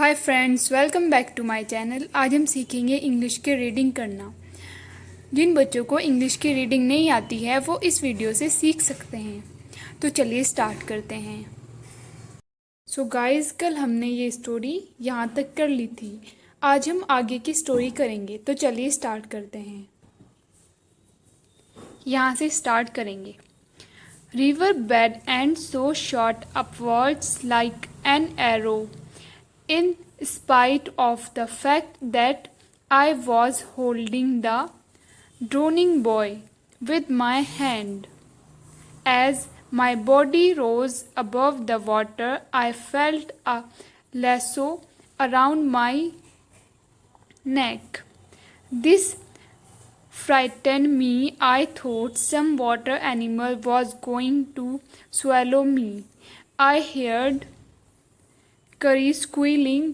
Hi friends, welcome back to my channel. आज हम सीखेंगे इंग्लिश की रीडिंग करना। जिन बच्चों को इंग्लिश की रीडिंग नहीं आती है वो इस वीडियो से सीख सकते हैं। तो चलिए स्टार्ट करते हैं। सो गाइस, कल हमने ये स्टोरी यहाँ तक कर ली थी। आज हम आगे की स्टोरी करेंगे। तो चलिए स्टार्ट करते हैं। यहाँ से स्टार्ट करेंगे। River bed and so shot upwards like an arrow in spite of the fact that I was holding the drowning boy with my hand. As my body rose above the water, I felt a lasso around my neck. This frightened me. I thought some water animal was going to swallow me. I heard Curry squealing,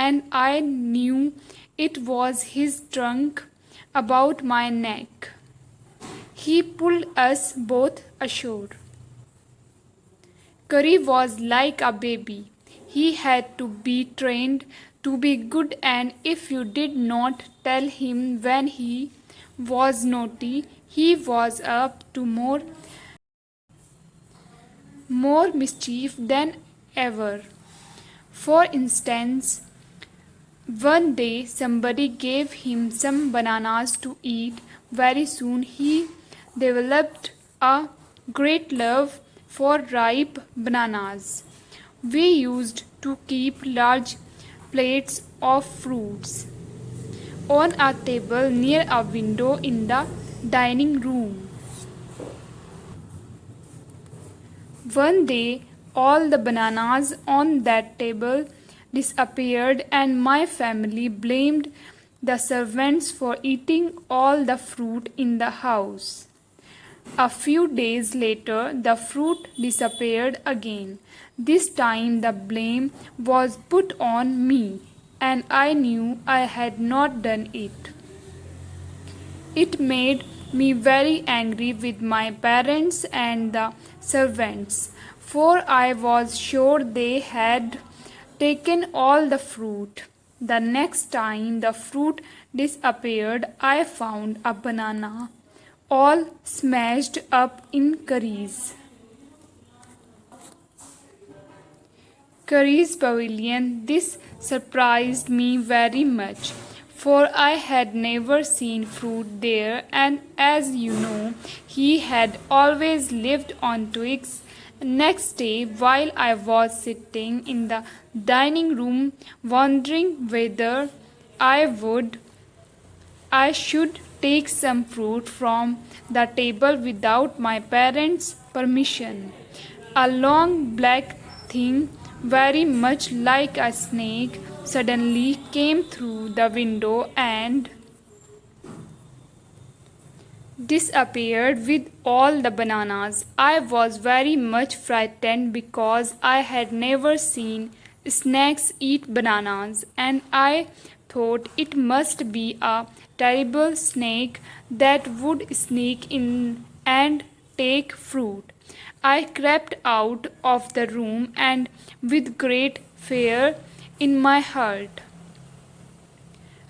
and I knew it was his trunk about my neck. He pulled us both ashore. Curry was like a baby. He had to be trained to be good, and if you did not tell him when he was naughty, he was up to more mischief than ever. For instance, one day somebody gave him some bananas to eat. Very soon he developed a great love for ripe bananas. We used to keep large plates of fruits on a table near a window in the dining room. One day, all the bananas on that table disappeared, and my family blamed the servants for eating all the fruit in the house. A few days later, the fruit disappeared again. This time, the blame was put on me, and I knew I had not done it. It made me very angry with my parents and the servants, for I was sure they had taken all the fruit. The next time the fruit disappeared, I found a banana all smashed up in Curry's pavilion. This surprised me very much, for I had never seen fruit there, and as you know, he had always lived on twigs. Next day, while I was sitting in the dining room wondering whether I would I should take some fruit from the table without my parents' permission. A long black thing, very much like a snake, suddenly came through the window and disappeared with all the bananas. I was very much frightened because I had never seen snakes eat bananas, and I thought it must be a terrible snake that would sneak in and take fruit. I crept out of the room and, with great fear in my heart,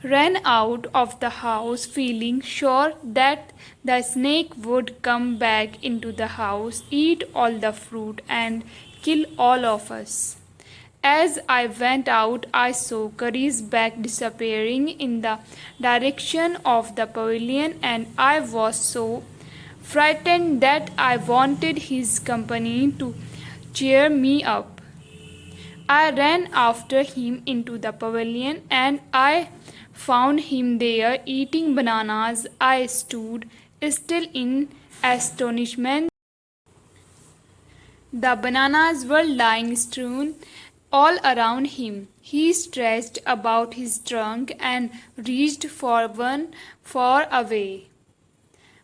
ran out of the house, feeling sure that the snake would come back into the house, eat all the fruit, and kill all of us. As I went out, I saw Curry's back disappearing in the direction of the pavilion, and I was so frightened that I wanted his company to cheer me up. I ran after him into the pavilion, and I found him there eating bananas. I stood still in astonishment. The bananas were lying strewn all around him. He stretched about his trunk and reached for one far away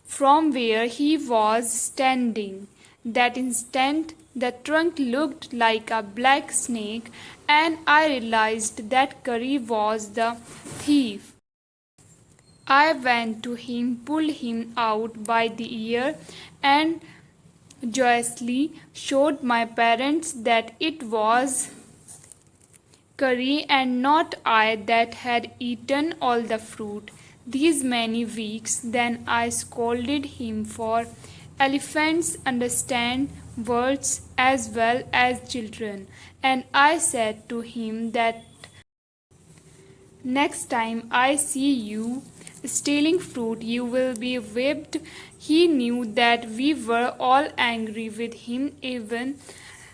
from where he was standing. That instant, the trunk looked like a black snake, and I realized that Curry was the thief. I went to him, pulled him out by the ear, and joyously showed my parents that it was curry, and not I that had eaten all the fruit these many weeks. Then I scolded him, for elephants understand words as well as children, and I said to him that next time I see you stealing fruit, you will be whipped. He knew that we were all angry with him, even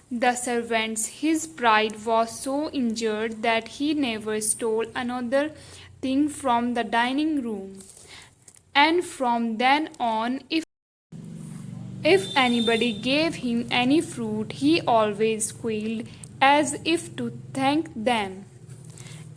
the servants. His pride was so injured that he never stole another thing from the dining room. And from then on, if anybody gave him any fruit, he always squealed as if to thank them.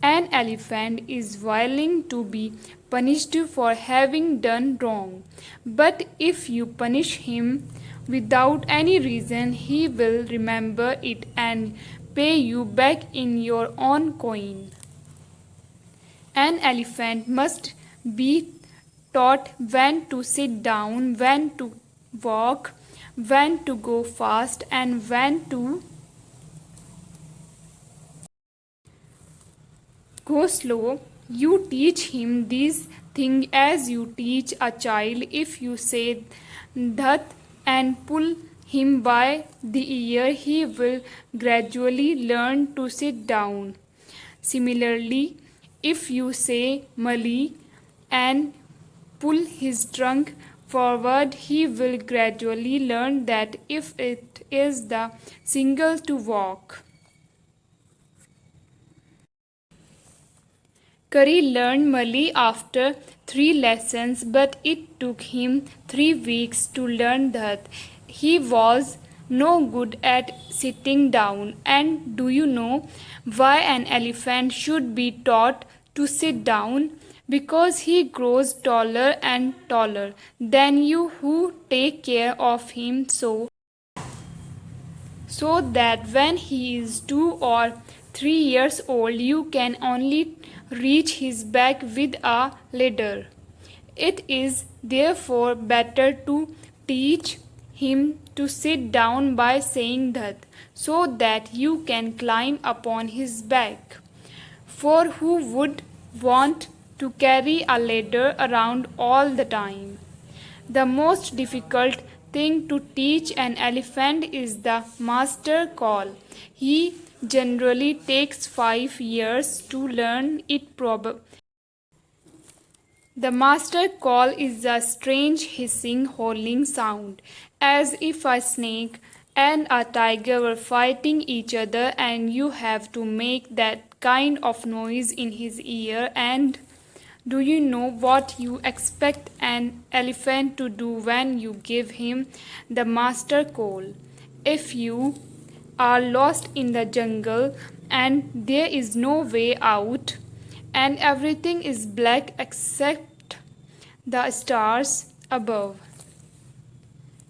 An elephant is willing to be punished for having done wrong, but if you punish him without any reason, he will remember it and pay you back in your own coin. An elephant must be taught when to sit down, when to walk, when to go fast, and when to go slow. You teach him these things as you teach a child. If you say that and pull him by the ear, he will gradually learn to sit down. Similarly, if you say Mali and pull his trunk forward, he will gradually learn that if it is the signal to walk. Curry learned Mali after 3 lessons, but it took him 3 weeks to learn that. He was no good at sitting down. And do you know why an elephant should be taught to sit down? Because he grows taller and taller than you who take care of him, so that when he is 2 or 3 years old, you can only reach his back with a ladder. It is therefore better to teach him to sit down by saying that, so that you can climb upon his back. For who would want to carry a ladder around all the time? The most difficult thing to teach an elephant is the master call. He generally takes 5 years to learn it. The master call is a strange hissing, howling sound, as if a snake and a tiger were fighting each other, and you have to make that kind of noise in his ear. And do you know what you expect an elephant to do when you give him the master call? If you are lost in the jungle and there is no way out, and everything is black except the stars above,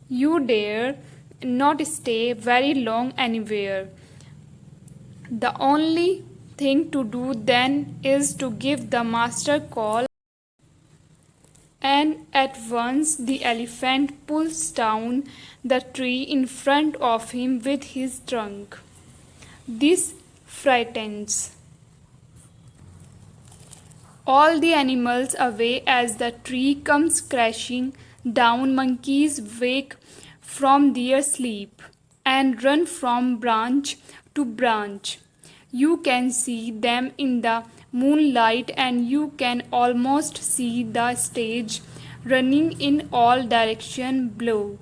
you dare not stay very long anywhere. The only thing to do then is to give the master call, and at once the elephant pulls down the tree in front of him with his trunk. This frightens all the animals away as the tree comes crashing down. Monkeys wake from their sleep and run from branch to branch. You can see them in the moonlight, and you can almost see the stage running in all directions below.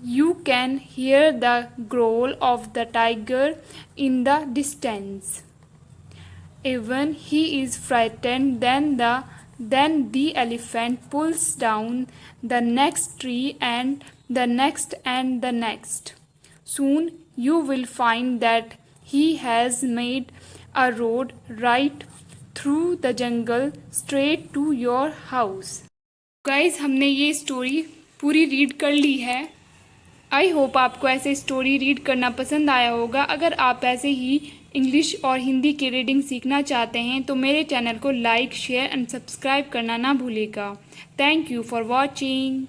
You can hear the growl of the tiger in the distance. Even he is frightened. Then the elephant pulls down the next tree and the next and the next. Soon you will find that he has made a road right through the jungle straight to your house. Guys, हमने ये story पूरी read कर ली है. I hope आपको ऐसे story read करना पसंद आया होगा. अगर आप ऐसे ही इंग्लिश और हिंदी की रीडिंग सीखना चाहते हैं तो मेरे चैनल को लाइक, शेयर एंड सब्सक्राइब करना ना भूलिएगा. Thank you for watching.